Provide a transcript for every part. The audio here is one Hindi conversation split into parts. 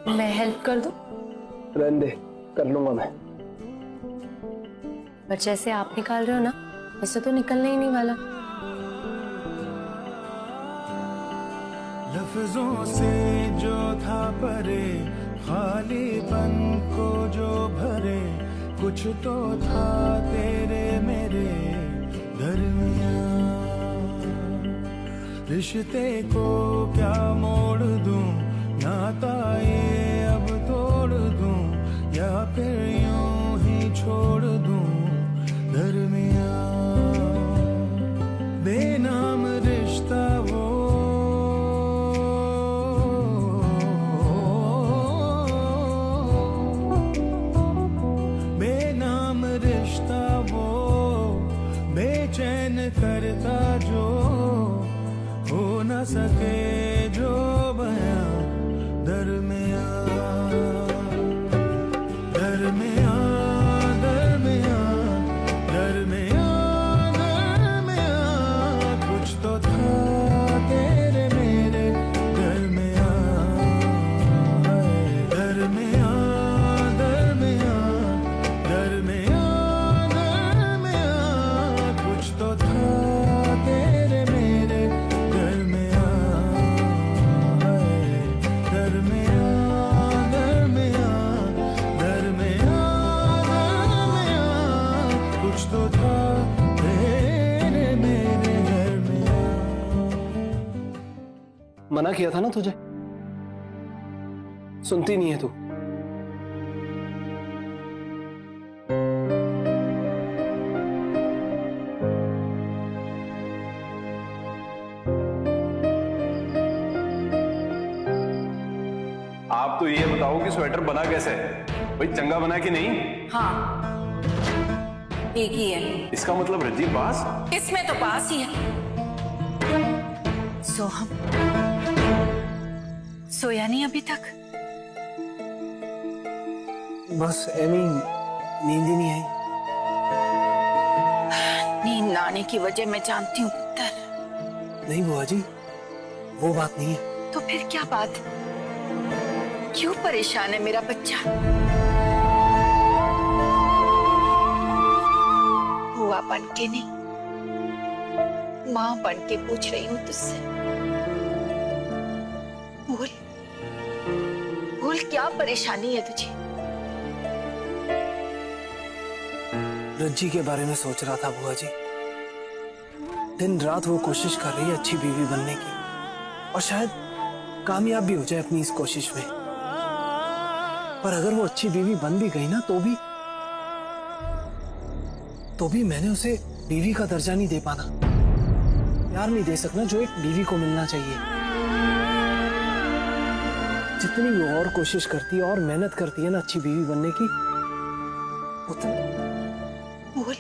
मैं हेल्प कर दूं? रहने दे, कर लूंगा मैं। पर जैसे आप निकाल रहे हो ना, ऐसे तो निकलने ही नहीं वाला। लफ्जों से जो था परे, खालीपन को जो भरे, कुछ तो था तेरे मेरे दरमियां। रिश्ते को क्या मोड़ दूं, नाता ये अब तोड़ दूं, या फिर यूं ही छोड़ दूं दरमियां। बेनाम रिश्ता वो, बेनाम रिश्ता वो, बेचैन करता जो, हो न सके जो बयां दरमियां, दरमियां, दरमियां, दरमियां, दरमियां। कुछ तो था तेरे मेरे दरमियां, दरमियां, दरमियां, दरमियां, दरमियां। कुछ तो था तेरे मेरे दरमियां, दरमियां, दरमियां, दरमियां, दरमियां। कुछ तो था तेरे मेरे दरमियां। मना किया था ना तुझे, सुनती नहीं है तू। आप तो ये बताओ कि स्वेटर बना कैसे है? भाई चंगा बना कि नहीं? हाँ, एक ही है। इसका मतलब रज्जी पास? इसमें तो पास ही है। सोहम सोया नहीं अभी तक? बस एमी, नींद ही नहीं आई। नींद ना आने की वजह मैं जानती हूँ पुत्र। नहीं बुआ जी, वो बात नहीं है। तो फिर क्या बात? क्यों परेशान है मेरा बच्चा? हुआ बन के नहीं, माँ बन के पूछ रही हूँ तुझसे। बोल बोल, क्या परेशानी है तुझे? रज्जी के बारे में सोच रहा था बुआ जी। दिन रात वो कोशिश कर रही है अच्छी बीवी बनने की, और शायद कामयाब भी हो जाए अपनी इस कोशिश में। पर अगर वो अच्छी बीवी बन भी गई ना, तो भी मैंने उसे बीवी का दर्जा नहीं दे पाना, प्यार नहीं दे सकना जो एक बीवी को मिलना चाहिए। जितनी वो और कोशिश करती है और मेहनत करती है ना अच्छी बीवी बनने की, उतना। बोल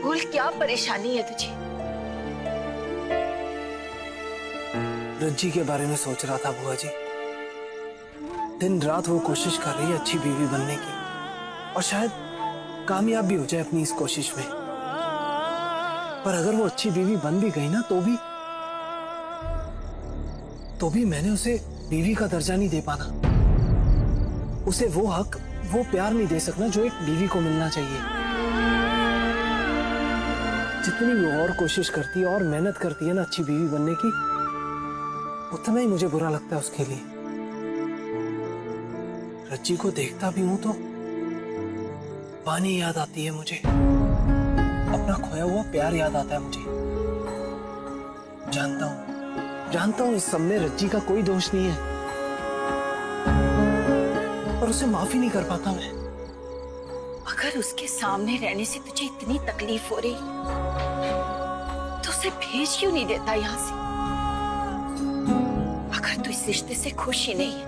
बोल, क्या परेशानी है तुझे? रज्जी के बारे में सोच रहा था बुआ जी। दिन रात वो कोशिश कर रही है अच्छी बीवी बनने की, और शायद कामयाब भी हो जाए अपनी इस कोशिश में। पर अगर वो अच्छी बीवी बन भी गई ना, तो भी मैंने उसे बीवी का दर्जा नहीं दे पाना, उसे वो हक, वो प्यार नहीं दे सकना जो एक बीवी को मिलना चाहिए। जितनी वो और कोशिश करती है और मेहनत करती है ना अच्छी बीवी बनने की, उतना ही मुझे बुरा लगता है उसके लिए। रज्जी को देखता भी हूं तो पानी याद आती है मुझे, अपना खोया हुआ प्यार याद आता है मुझे। जानता हूं इस सब में रज्जी का कोई दोष नहीं है, पर उसे माफी नहीं कर पाता मैं। अगर उसके सामने रहने से तुझे इतनी तकलीफ हो रही, तो उसे भेज क्यों नहीं देता यहां से? अगर तू इस रिश्ते से खुश ही नहीं है,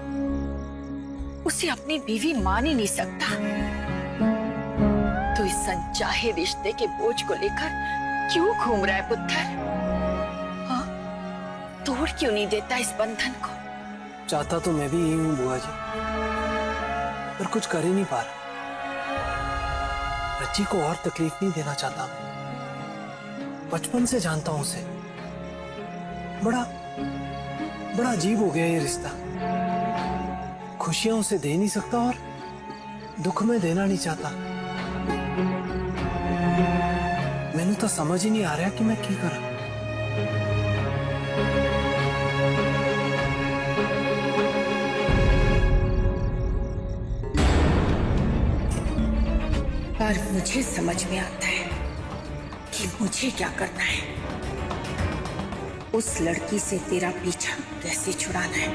उसे अपनी बीवी मान ही नहीं सकता, तो इस अनचाहे रिश्ते के बोझ को लेकर क्यों घूम रहा है पुत्र? हाँ, तोड़ क्यों नहीं देता इस बंधन को? चाहता तो मैं भी यही हूँ बुआ जी, पर कुछ कर ही नहीं पा रहा। रज्जी को और तकलीफ नहीं देना चाहता मैं। बचपन से जानता हूं उसे। बड़ा अजीब हो गया ये रिश्ता। खुशियां उसे दे नहीं सकता और दुख में देना नहीं चाहता। मैंने तो समझ ही नहीं आ रहा कि मैं क्या करूं। पर मुझे समझ में आता है कि मुझे क्या करना है। उस लड़की से तेरा पीछा कैसे छुड़ाना है।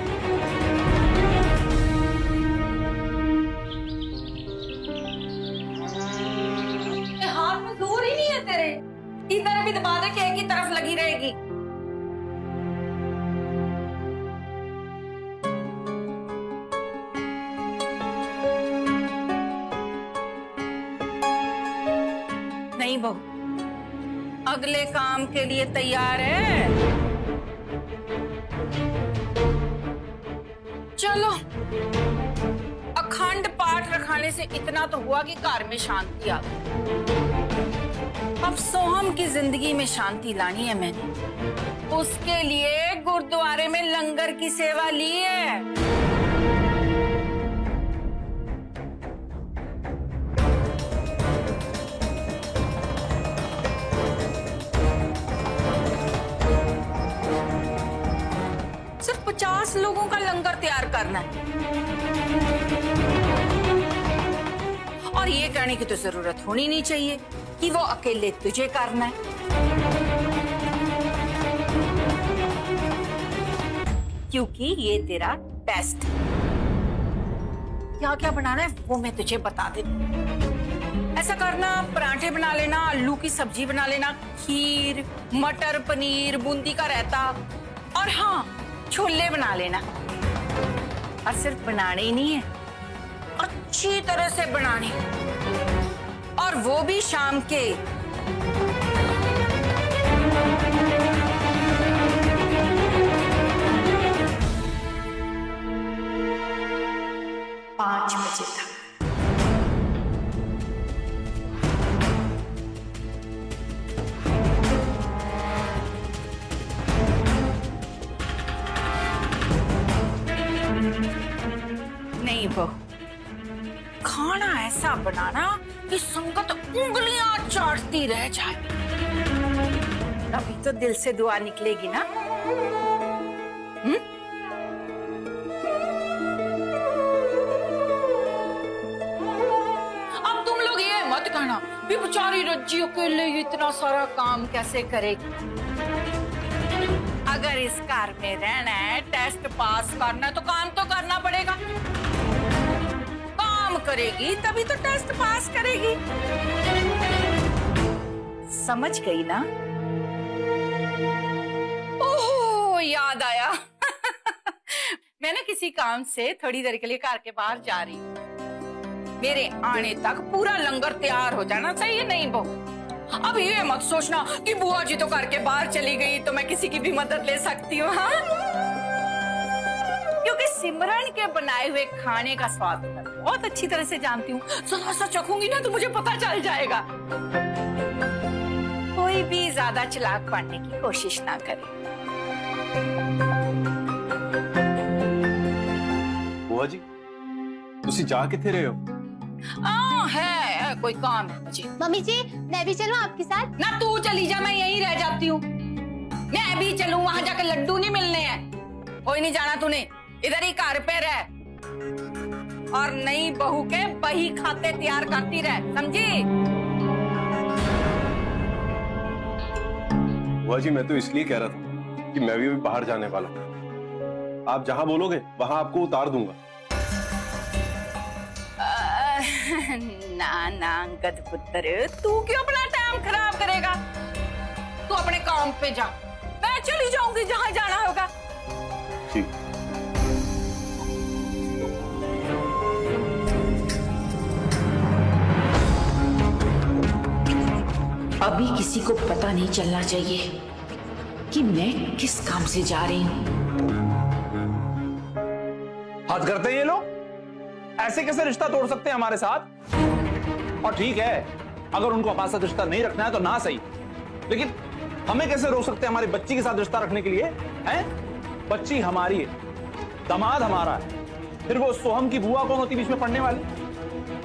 हाथ में दूर ही नहीं है तेरे, इधर भी दबा दे कि एक ही तरफ लगी रहेगी। नहीं बहू, अगले काम के लिए तैयार है? चलो, अखंड पाठ रखाने से इतना तो हुआ कि घर में शांति आ गई। अब सोहम की जिंदगी में शांति लानी है मैंने। उसके लिए गुरुद्वारे में लंगर की सेवा ली है। सिर्फ 50 लोगों का लंगर तैयार करना है और ये कहने की तो जरूरत होनी नहीं चाहिए कि वो अकेले तुझे करना है। क्योंकि ये तेरा टेस्ट। क्या क्या बनाना है वो मैं तुझे बता देती। ऐसा करना, पराठे बना लेना, आलू की सब्जी बना लेना, खीर, मटर पनीर, बूंदी का रायता और हाँ, छोले बना लेना। और सिर्फ बनाने ही नहीं है, अच्छी तरह से बनाने, और वो भी शाम के 5 बजे तक। नहीं बहू, खाना ऐसा बनाना कि संगत उंगलियां चाटती रह जाए। तभी तो दिल से दुआ निकलेगी ना। अब तुम लोग ये मत कहना भी बेचारी रज्जी अकेले इतना सारा काम कैसे करेगी। अगर इस घर में रहना है, टेस्ट पास करना है तो काम तो करना पड़ेगा। काम करेगी तभी तो टेस्ट पास करेगी। समझ गई ना? ओह, याद आया। मैं ना किसी काम से थोड़ी देर के लिए घर के बाहर जा रही हूँ। मेरे आने तक पूरा लंगर तैयार हो जाना चाहिए। नहीं बहू, अब ये मत सोचना कि बुआ जी तो घर के बाहर चली गई तो मैं किसी की भी मदद ले सकती हूँ। हाँ, क्योंकि सिमरन के बनाए हुए खाने का स्वाद मैं बहुत अच्छी तरह से जानती हूँ। जरा सा चखूंगी ना तो मुझे पता चल जाएगा। कोई भी ज्यादा चालाक बनने की कोशिश ना करे। बुआ जी, तुसी जा किथे रहे हो? है कोई काम है मुझे। मम्मी जी, मैं भी चलूं आपके साथ? ना तू चली जा, मैं यहीं रह जाती हूँ। मैं भी चलूं, वहां जाकर लड्डू नहीं मिलने हैं। कोई नहीं जाना तूने, इधर ही घर पे रह और नई बहू के बही खाते तैयार करती रह, समझी? बुआ जी, मैं तो इसलिए कह रहा था कि मैं भी अभी बाहर जाने वाला हूँ। आप जहां बोलोगे वहां आपको उतार दूंगा। ना ना अंगद पुत्र, तू क्यों अपना टाइम खराब करेगा? तू अपने काम पे जा, मैं चली जाऊंगी जहां जाना होगा। ठीक। अभी किसी को पता नहीं चलना चाहिए कि मैं किस काम से जा रही हूँ। हद करते हैं ये लोग, ऐसे कैसे रिश्ता तोड़ सकते हैं हमारे साथ? और ठीक है, अगर उनको हमारे साथ रिश्ता नहीं रखना है तो ना सही, लेकिन हमें कैसे रोक सकते हैं हमारी बच्ची के साथ रिश्ता रखने के लिए? हैं? बच्ची हमारी है, दामाद हमारा है, फिर वो सोहम की बुआ कौन होती बीच में पड़ने वाली?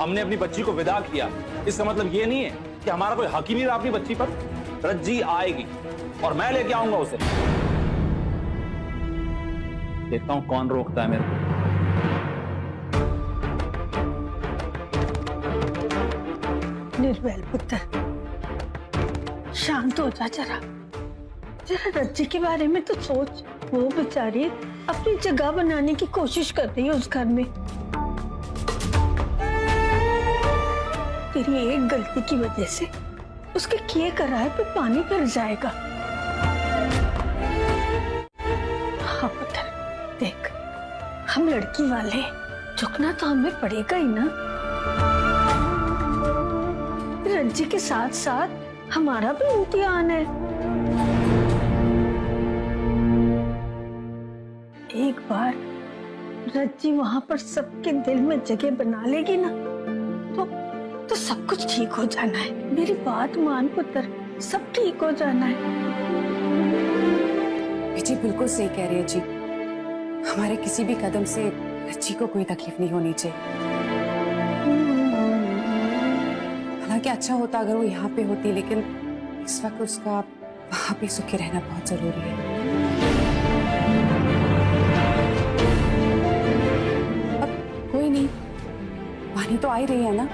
हमने अपनी बच्ची को विदा किया, इसका मतलब ये नहीं है कि हमारा कोई हक ही नहीं रहा अपनी बच्ची पर। रज्जी आएगी और मैं लेके आऊंगा उसे। देखता हूं कौन रोकता है मेरे को। निर्वैल पुत्र, शांत हो जा जरा। जरा रज्जी के बारे में तो सोच। वो बेचारी अपनी जगह बनाने की कोशिश कर रही है उस घर में। तेरी एक गलती की वजह से उसके किए कराए पे पानी फिर जाएगा। हाँ पुत्र, देख, हम लड़की वाले, झुकना तो हमें पड़ेगा ही ना। रज्जी के साथ साथ हमारा भी इम्तिहान है। एक बार रज्जी वहां पर सबके दिल में जगह बना लेगी ना, तो सब कुछ ठीक हो जाना है। मेरी बात मान पुत्र, सब ठीक हो जाना है। जी बिल्कुल सही कह रही है जी। हमारे किसी भी कदम से रज्जी को कोई तकलीफ नहीं होनी चाहिए। हालांकि अच्छा होता अगर वो यहाँ पे होती, लेकिन इस वक्त उसका वहां पे सुखी रहना बहुत जरूरी है। अब कोई नहीं, वानी तो आ ही रही है ना।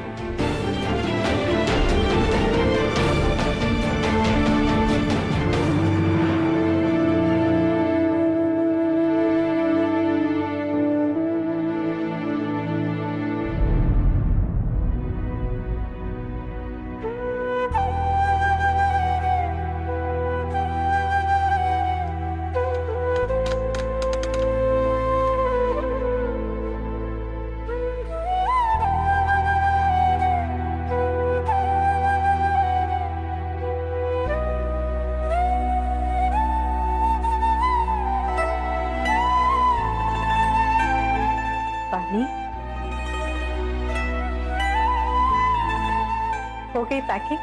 हो गई पैकिंग?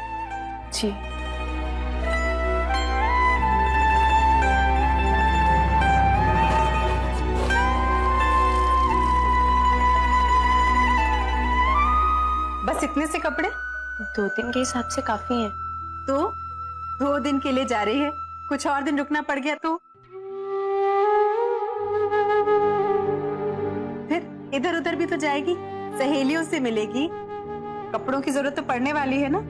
जी बस इतने से कपड़े? 2 दिन के हिसाब से काफी हैं। तो 2 दिन के लिए जा रही है, कुछ और दिन रुकना पड़ गया तो फिर इधर उधर भी तो जाएगी, सहेलियों से मिलेगी, कपड़ों की जरूरत तो पड़ने वाली है ना।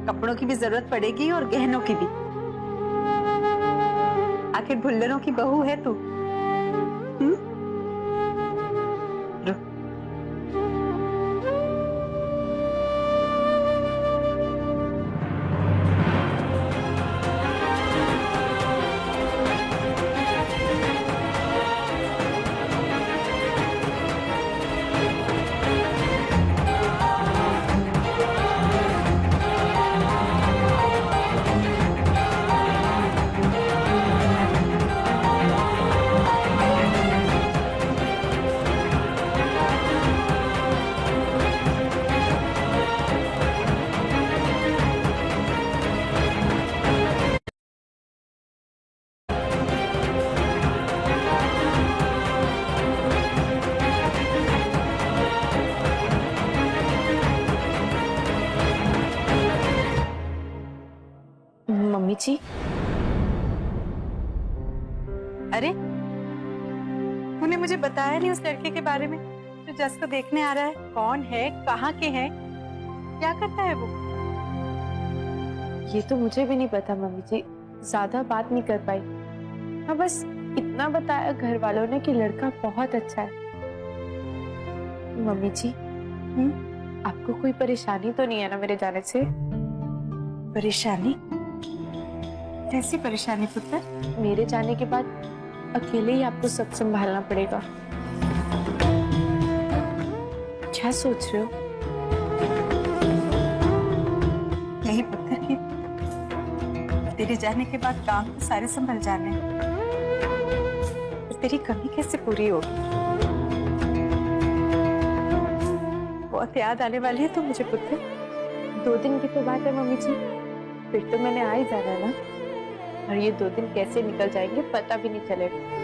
कपड़ों की भी जरूरत पड़ेगी और गहनों की भी। आखिर भुल्लरों की बहू है तू। रुक। मम्मी जी, अरे तूने मुझे बताया नहीं उस लड़के के बारे में जो जस को देखने आ रहा है। कौन है, कहाँ के हैं, क्या करता है वो? ये तो मुझे भी नहीं पता मम्मी जी, ज्यादा बात नहीं कर पाई। हाँ बस इतना बताया घर वालों ने कि लड़का बहुत अच्छा है। मम्मी जी, आपको कोई परेशानी तो नहीं है ना मेरे जाने से? परेशानी? कैसी परेशानी पुत्र? मेरे जाने के बाद अकेले ही आपको सब संभालना पड़ेगा। क्या सोच रहे हो? यही पुत्र की तेरे जाने के बाद काम तो सारे संभल जाने हैं। पर तेरी कमी कैसे पूरी होगी? बहुत याद आने वाली है तो मुझे पुत्र। 2 दिन की तो बात है मम्मी जी, फिर तो मैंने आ ही जाना ना। और ये 2 दिन कैसे निकल जाएंगे पता भी नहीं चलेगा।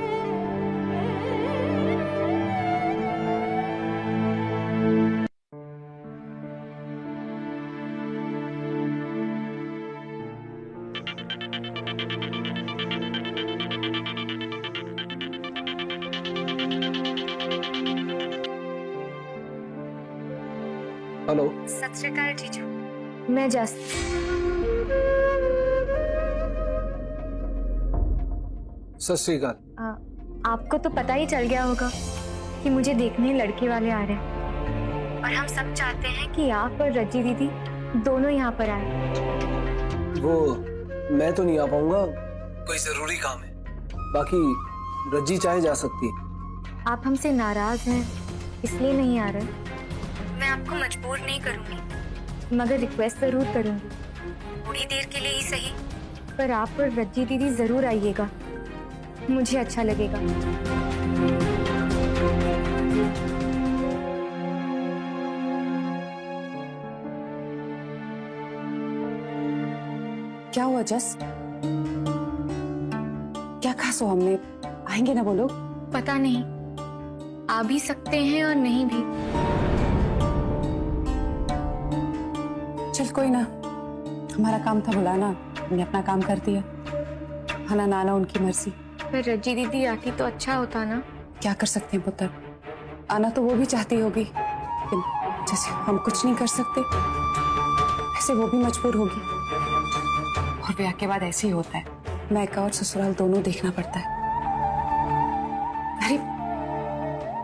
हेलो। सत श्री अकाल जीजू, मैं जस। सत श्री अकाल। आपको तो पता ही चल गया होगा कि मुझे देखने लड़के वाले आ रहे हैं, और हम सब चाहते हैं कि आप और रज्जी दीदी दोनों यहाँ पर आए। वो मैं तो नहीं आ पाऊंगा, कोई जरूरी काम है। बाकी रज्जी चाहे जा सकती है। आप हमसे नाराज हैं इसलिए नहीं आ रहे। मैं आपको मजबूर नहीं करूंगी, मगर रिक्वेस्ट जरूर करूंगी, थोड़ी देर के लिए ही सही, पर आप और रज्जी दीदी जरूर आइएगा, मुझे अच्छा लगेगा। क्या हुआ जस? क्या खास हो हमने? आएंगे ना वो लोग? पता नहीं, आ भी सकते हैं और नहीं भी। चल कोई ना, हमारा काम था बुलाना, हमने अपना काम कर दिया। आना ना आना उनकी मर्जी। पर रज्जी दीदी आती तो अच्छा होता ना। क्या कर सकते हैं पुत्र, आना तो वो भी चाहती होगी, लेकिन जैसे हम कुछ नहीं कर सकते वैसे वो भी मजबूर होगी। और ब्याह के बाद ऐसे ही होता है, मायका और ससुराल दोनों देखना पड़ता है। अरे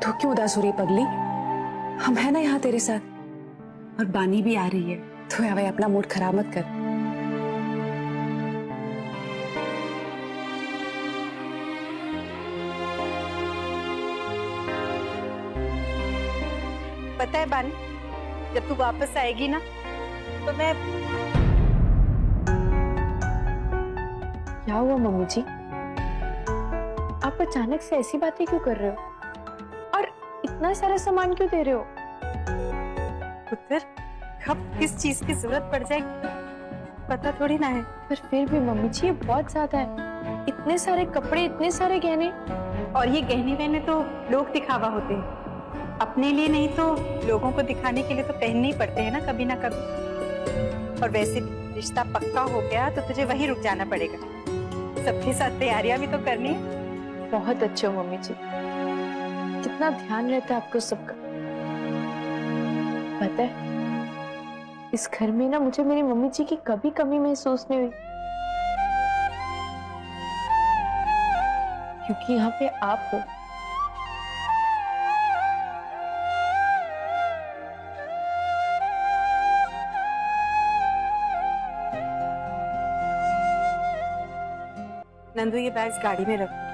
तू क्यों उदास हो रही पगली? हम है ना यहाँ तेरे साथ, और बानी भी आ रही है, तो हवे अपना मूड खराब मत कर। पता है बानी, जब तू वापस आएगी ना तो मैं। क्या हुआ मम्मी जी? आप अचानक से ऐसी बातें क्यों कर रहे हो? और इतना सारा सामान क्यों दे रहे हो? पुत्र, कब किस चीज की जरूरत पड़ जाएगी पता थोड़ी ना है। पर फिर भी मम्मी जी ये बहुत ज्यादा है। इतने सारे कपड़े, इतने सारे गहने। और ये गहने वहने तो लोग दिखावा होते हैं, अपने लिए नहीं तो लोगों को दिखाने के लिए तो पहनने ही पड़ते हैं ना कभी ना कभी। और वैसे रिश्ता पक्का हो गया तो तुझे वहीं रुक जाना पड़ेगा, सबके साथ तैयारियां भी तो करनी है। बहुत अच्छे हो मम्मी जी, कितना ध्यान रहता है आपको सबका। पता है इस घर में ना मुझे मेरी मम्मी जी की कभी कमी महसूस नहीं हुई, क्योंकि यहाँ पे आप हो। नंदू, ये बैग्स गाड़ी में रखो।